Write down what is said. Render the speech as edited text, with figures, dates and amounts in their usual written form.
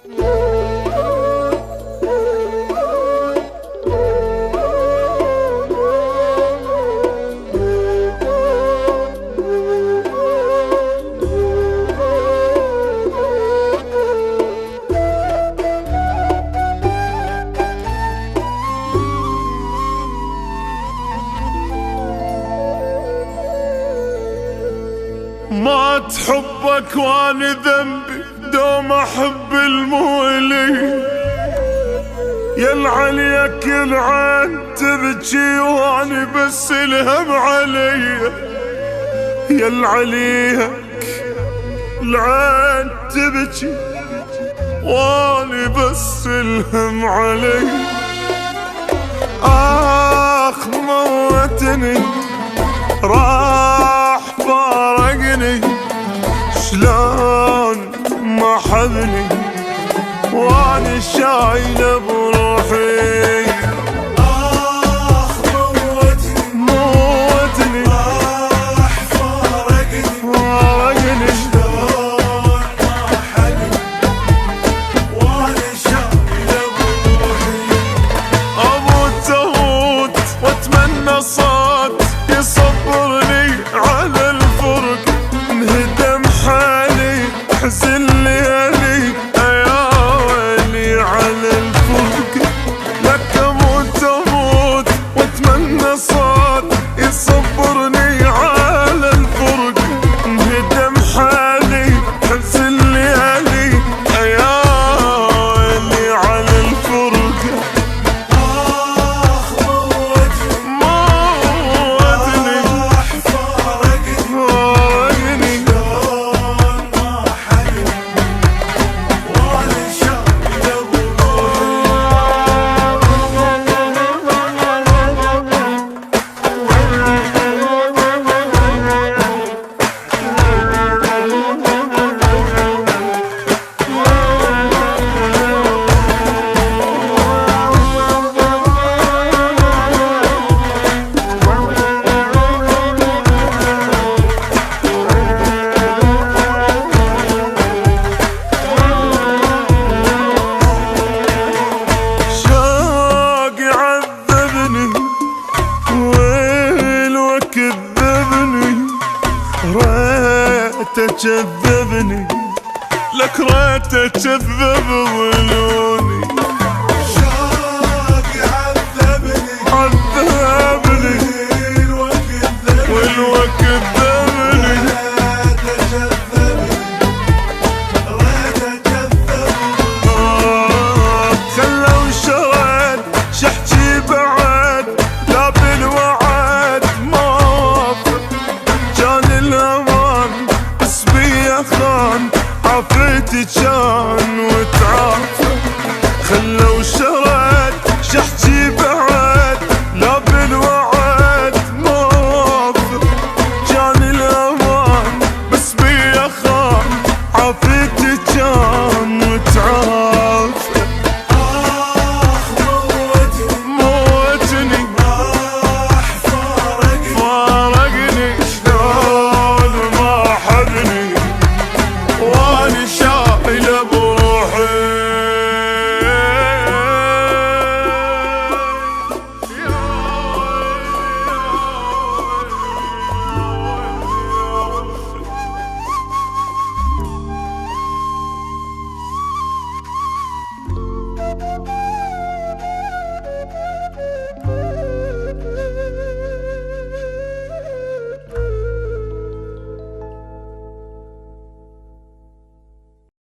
ما تحبك واني ذنبي دوم احب المولي، يلعليك العين تبكي واني بس الهم علي، يلعليك العين تبكي واني بس الهم علي. آخ موتني راح فارقني، شلون ما حبني واني شايله بروحي. آخ موتني راح فارقني، شلون ما حبني واني شايله بروحي. اموت اموت واتمنى صوت يصبرني على الفرق، انهدم حالي احزن ليالي يا ويلي على الفرق. لك اموت اموت واتمنى صوت يصبرني على الفرق، انهدم حالي احزن ليالي يا ويلي على الفرق. آخ موتني راح فارقني، شلون ما حبني واني شايله بروحي. شوق يعذبني ويل وكذبني، ريت كذبني لك ريت كذب ولوني. شوق يعذبني عذبني ويل وكذبني، خلوا شرد شحكي بعد لا بالوعد ما وفى، كان الامان بس بيا خان عافيتي كان وتعافى. خلوا شرد شحكي بعد